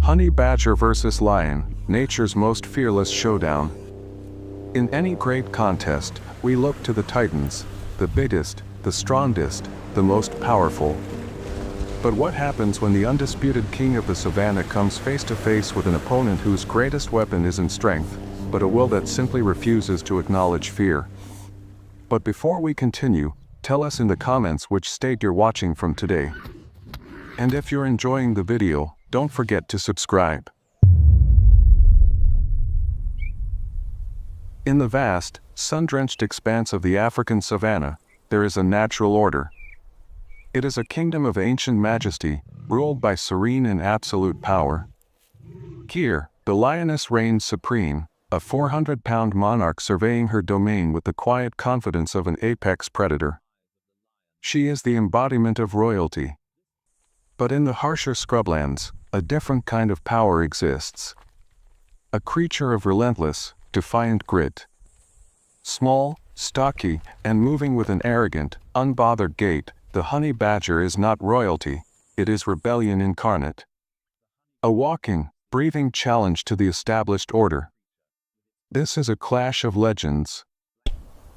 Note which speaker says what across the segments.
Speaker 1: Honey badger versus lion, nature's most fearless showdown. In any great contest, we look to the titans, the biggest, the strongest, the most powerful. But what happens when the undisputed king of the savannah comes face to face with an opponent whose greatest weapon isn't strength, but a will that simply refuses to acknowledge fear? But before we continue, tell us in the comments which state you're watching from today. And if you're enjoying the video, don't forget to subscribe. In the vast, sun-drenched expanse of the African savanna, there is a natural order. It is a kingdom of ancient majesty, ruled by serene and absolute power. Here, the lioness reigns supreme, a 400-pound monarch surveying her domain with the quiet confidence of an apex predator. She is the embodiment of royalty. But in the harsher scrublands, a different kind of power exists. A creature of relentless, defiant grit. Small, stocky, and moving with an arrogant, unbothered gait, the honey badger is not royalty, it is rebellion incarnate. A walking, breathing challenge to the established order. This is a clash of legends.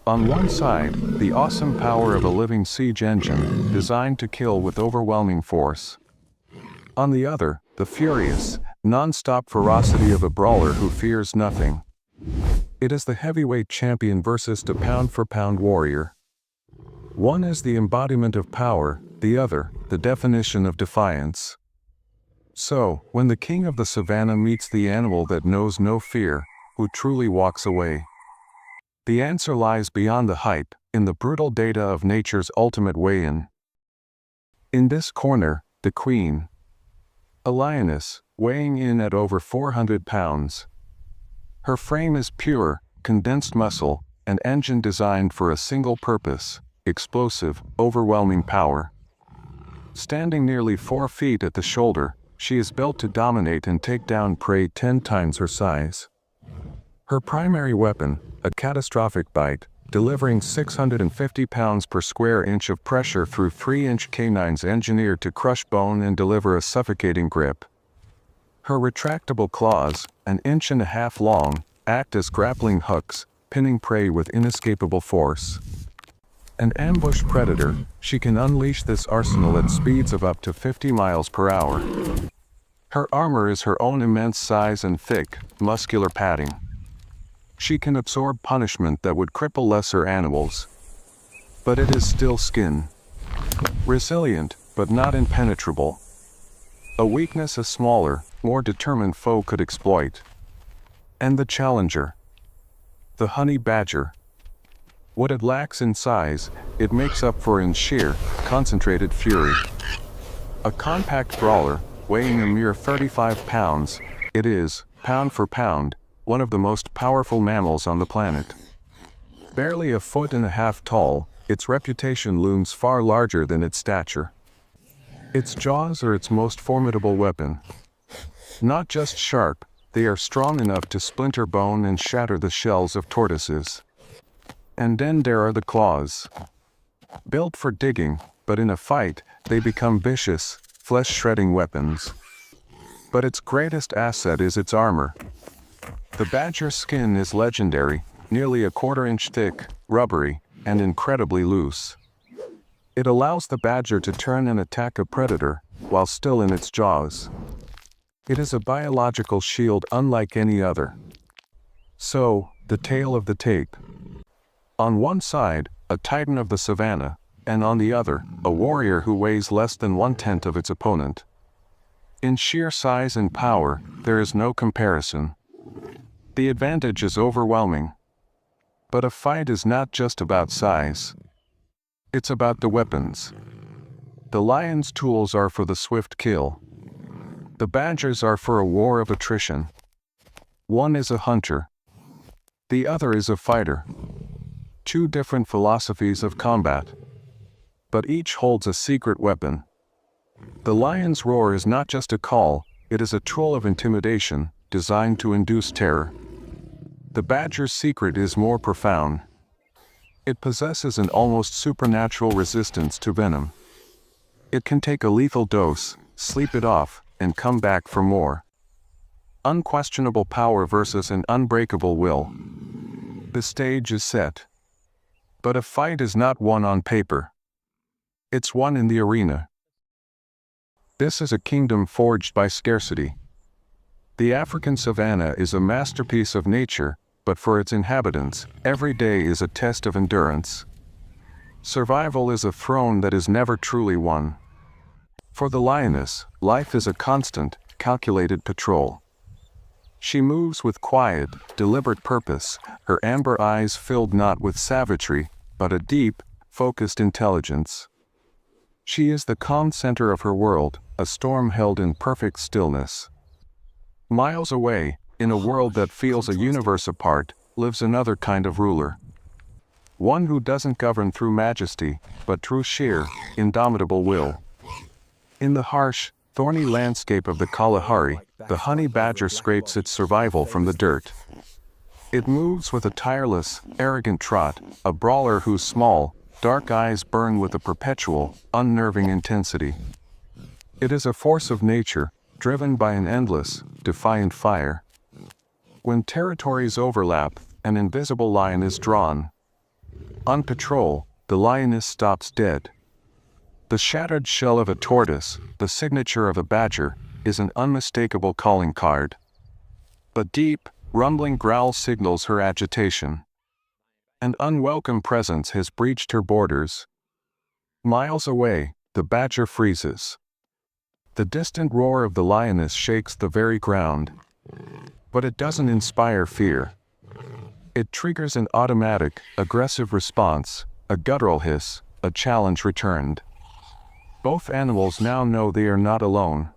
Speaker 1: On one side, the awesome power of a living siege engine, designed to kill with overwhelming force. On the other, the furious, non-stop ferocity of a brawler who fears nothing. It is the heavyweight champion versus the pound-for-pound warrior. One is the embodiment of power, the other, the definition of defiance. So, when the king of the savannah meets the animal that knows no fear, who truly walks away? The answer lies beyond the hype, in the brutal data of nature's ultimate weigh-in. In this corner, the queen. A lioness, weighing in at over 400 pounds. Her frame is pure, condensed muscle, an engine designed for a single purpose, explosive, overwhelming power. Standing nearly 4 feet at the shoulder, she is built to dominate and take down prey 10 times her size. Her primary weapon, a catastrophic bite, delivering 650 pounds per square inch of pressure through 3-inch canines engineered to crush bone and deliver a suffocating grip. Her retractable claws, 1.5 inches long, act as grappling hooks, pinning prey with inescapable force. An ambush predator, she can unleash this arsenal at speeds of up to 50 miles per hour. Her armor is her own immense size and thick, muscular padding. She can absorb punishment that would cripple lesser animals. But it is still skin. Resilient, but not impenetrable. A weakness a smaller, more determined foe could exploit. And the challenger. The honey badger. What it lacks in size, it makes up for in sheer, concentrated fury. A compact brawler, weighing a mere 35 pounds, it is, pound for pound, one of the most powerful mammals on the planet. Barely 1.5 feet tall, its reputation looms far larger than its stature. Its jaws are its most formidable weapon. Not just sharp, they are strong enough to splinter bone and shatter the shells of tortoises. And then there are the claws. Built for digging, but in a fight, they become vicious, flesh-shredding weapons. But its greatest asset is its armor. The badger's skin is legendary, nearly 1/4 inch thick, rubbery, and incredibly loose. It allows the badger to turn and attack a predator, while still in its jaws. It is a biological shield unlike any other. So, the tale of the tape. On one side, a titan of the savannah, and on the other, a warrior who weighs less than 1/10 of its opponent. In sheer size and power, there is no comparison. The advantage is overwhelming. But a fight is not just about size. It's about the weapons. The lion's tools are for the swift kill. The badger's are for a war of attrition. One is a hunter. The other is a fighter. 2 different philosophies of combat. But each holds a secret weapon. The lion's roar is not just a call, it is a tool of intimidation, designed to induce terror. The badger's secret is more profound. It possesses an almost supernatural resistance to venom. It can take a lethal dose, sleep it off, and come back for more. Unquestionable power versus an unbreakable will. The stage is set. But a fight is not won on paper. It's won in the arena. This is a kingdom forged by scarcity. The African savanna is a masterpiece of nature, but for its inhabitants, every day is a test of endurance. Survival is a throne that is never truly won. For the lioness, life is a constant, calculated patrol. She moves with quiet, deliberate purpose, her amber eyes filled not with savagery, but a deep, focused intelligence. She is the calm center of her world, a storm held in perfect stillness. Miles away, in a world that feels a universe apart, lives another kind of ruler. One who doesn't govern through majesty, but through sheer, indomitable will. In the harsh, thorny landscape of the Kalahari, the honey badger scrapes its survival from the dirt. It moves with a tireless, arrogant trot, a brawler whose small, dark eyes burn with a perpetual, unnerving intensity. It is a force of nature, driven by an endless, defiant fire. When territories overlap, an invisible line is drawn. On patrol, the lioness stops dead. The shattered shell of a tortoise, the signature of a badger, is an unmistakable calling card. A deep, rumbling growl signals her agitation. An unwelcome presence has breached her borders. Miles away, the badger freezes. The distant roar of the lioness shakes the very ground. But it doesn't inspire fear. It triggers an automatic, aggressive response, a guttural hiss, a challenge returned. Both animals now know they are not alone.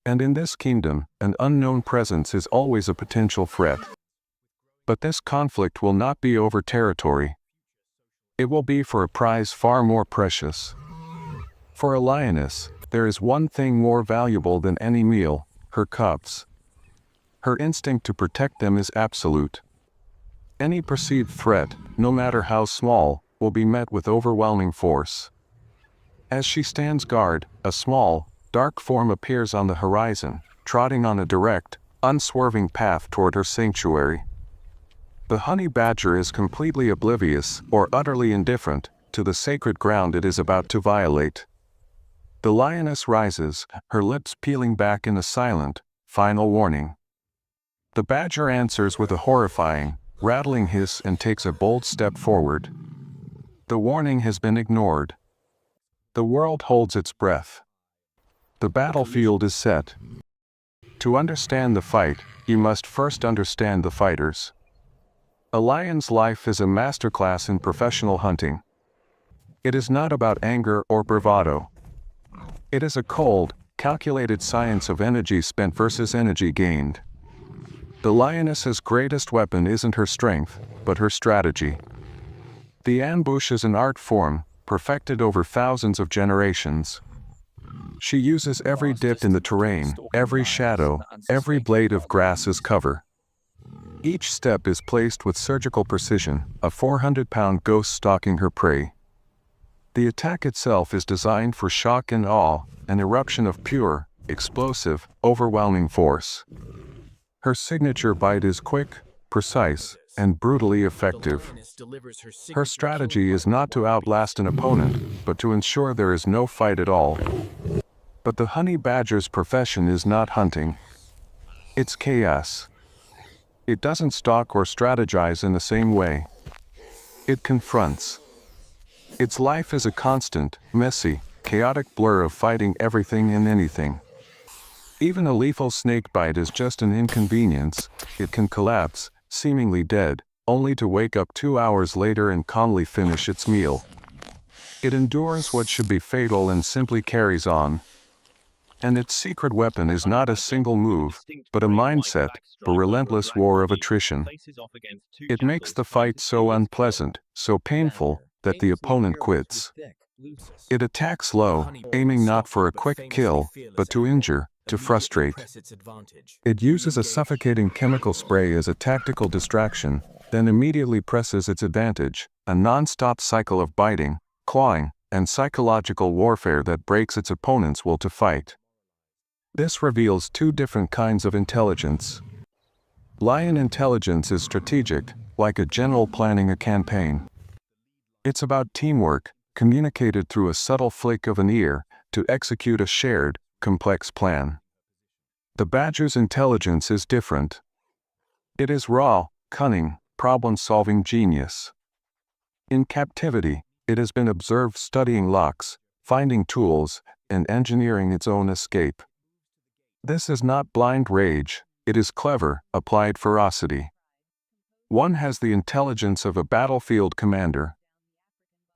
Speaker 1: And in this kingdom, an unknown presence is always a potential threat. But this conflict will not be over territory. It will be for a prize far more precious. For a lioness, there is one thing more valuable than any meal, her cubs. Her instinct to protect them is absolute. Any perceived threat, no matter how small, will be met with overwhelming force. As she stands guard, a small, dark form appears on the horizon, trotting on a direct, unswerving path toward her sanctuary. The honey badger is completely oblivious or utterly indifferent to the sacred ground it is about to violate. The lioness rises, her lips peeling back in a silent, final warning. The badger answers with a horrifying, rattling hiss and takes a bold step forward. The warning has been ignored. The world holds its breath. The battlefield is set. To understand the fight, you must first understand the fighters. A lion's life is a masterclass in professional hunting. It is not about anger or bravado. It is a cold, calculated science of energy spent versus energy gained. The lioness's greatest weapon isn't her strength, but her strategy. The ambush is an art form, perfected over thousands of generations. She uses every dip in the terrain, every shadow, every blade of grass as cover. Each step is placed with surgical precision, a 400-pound ghost stalking her prey. The attack itself is designed for shock and awe, an eruption of pure, explosive, overwhelming force. Her signature bite is quick, precise, and brutally effective. Her strategy is not to outlast an opponent, but to ensure there is no fight at all. But the honey badger's profession is not hunting. It's chaos. It doesn't stalk or strategize in the same way. It confronts. Its life is a constant, messy, chaotic blur of fighting everything and anything. Even a lethal snakebite is just an inconvenience. It can collapse, seemingly dead, only to wake up 2 hours later and calmly finish its meal. It endures what should be fatal and simply carries on. And its secret weapon is not a single move, but a mindset, a relentless war of attrition. It makes the fight so unpleasant, so painful, that the opponent quits. It attacks low, aiming not for a quick kill, but to injure, to frustrate. It uses a suffocating chemical spray as a tactical distraction, then immediately presses its advantage, a non-stop cycle of biting, clawing, and psychological warfare that breaks its opponent's will to fight. This reveals two different kinds of intelligence. Lion intelligence is strategic, like a general planning a campaign. It's about teamwork, communicated through a subtle flick of an ear, to execute a shared, complex plan. The badger's intelligence is different. It is raw, cunning, problem-solving genius. In captivity, it has been observed studying locks, finding tools, and engineering its own escape. This is not blind rage, it is clever, applied ferocity. One has the intelligence of a battlefield commander.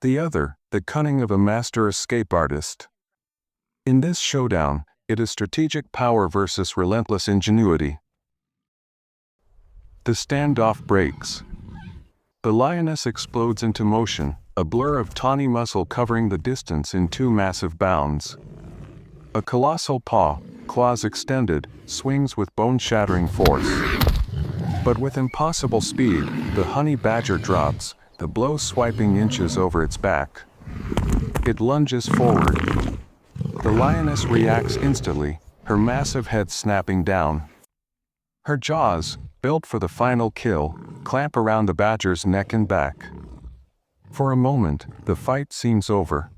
Speaker 1: The other, the cunning of a master escape artist. In this showdown, it is strategic power versus relentless ingenuity. The standoff breaks. The lioness explodes into motion, a blur of tawny muscle covering the distance in two massive bounds. A colossal paw, claws extended, swings with bone-shattering force. But with impossible speed, the honey badger drops, the blow swiping inches over its back. It lunges forward. The lioness reacts instantly, her massive head snapping down. Her jaws, built for the final kill, clamp around the badger's neck and back. For a moment, the fight seems over.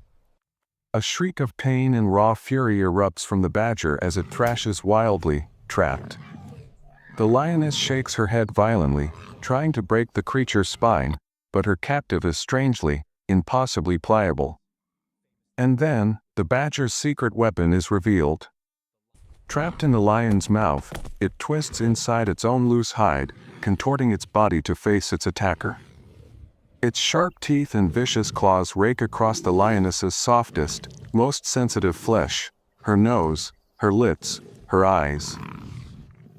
Speaker 1: A shriek of pain and raw fury erupts from the badger as it thrashes wildly, trapped. The lioness shakes her head violently, trying to break the creature's spine, but her captive is strangely, impossibly pliable. And then, the badger's secret weapon is revealed. Trapped in the lion's mouth, it twists inside its own loose hide, contorting its body to face its attacker. Its sharp teeth and vicious claws rake across the lioness's softest, most sensitive flesh, her nose, her lips, her eyes.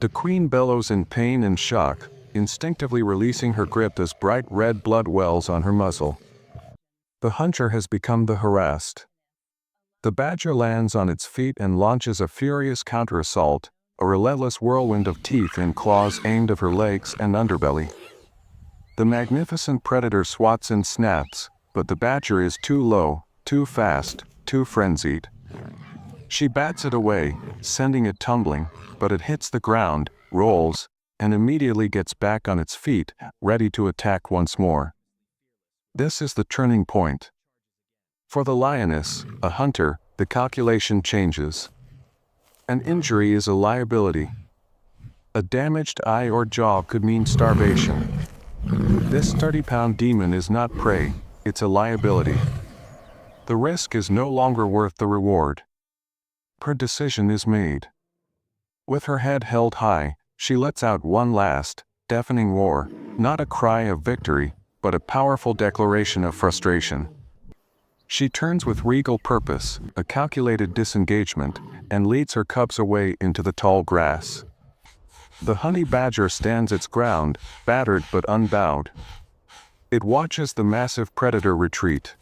Speaker 1: The queen bellows in pain and shock, instinctively releasing her grip as bright red blood wells on her muzzle. The hunter has become the harassed. The badger lands on its feet and launches a furious counter-assault, a relentless whirlwind of teeth and claws aimed at her legs and underbelly. The magnificent predator swats and snaps, but the badger is too low, too fast, too frenzied. She bats it away, sending it tumbling, but it hits the ground, rolls, and immediately gets back on its feet, ready to attack once more. This is the turning point. For the lioness, a hunter, the calculation changes. An injury is a liability. A damaged eye or jaw could mean starvation. This 30-pound demon is not prey, it's a liability. The risk is no longer worth the reward. Her decision is made. With her head held high, she lets out one last, deafening roar, not a cry of victory, but a powerful declaration of frustration. She turns with regal purpose, a calculated disengagement, and leads her cubs away into the tall grass. The honey badger stands its ground, battered but unbowed. It watches the massive predator retreat.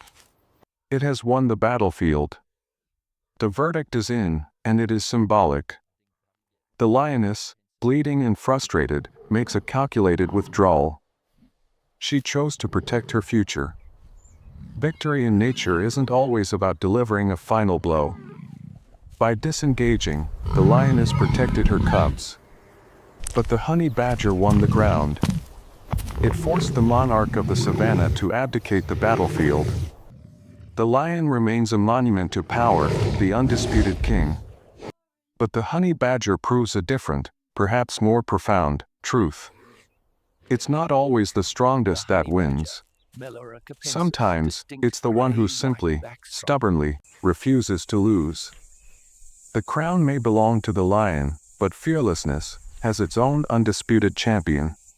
Speaker 1: It has won the battlefield. The verdict is in, and it is symbolic. The lioness, bleeding and frustrated, makes a calculated withdrawal. She chose to protect her future. Victory in nature isn't always about delivering a final blow. By disengaging, the lioness protected her cubs. But the honey badger won the ground. It forced the monarch of the savanna to abdicate the battlefield. The lion remains a monument to power, the undisputed king. But the honey badger proves a different, perhaps more profound, truth. It's not always the strongest that wins. Sometimes, it's the one who simply, stubbornly, refuses to lose. The crown may belong to the lion, but fearlessness has its own undisputed champion.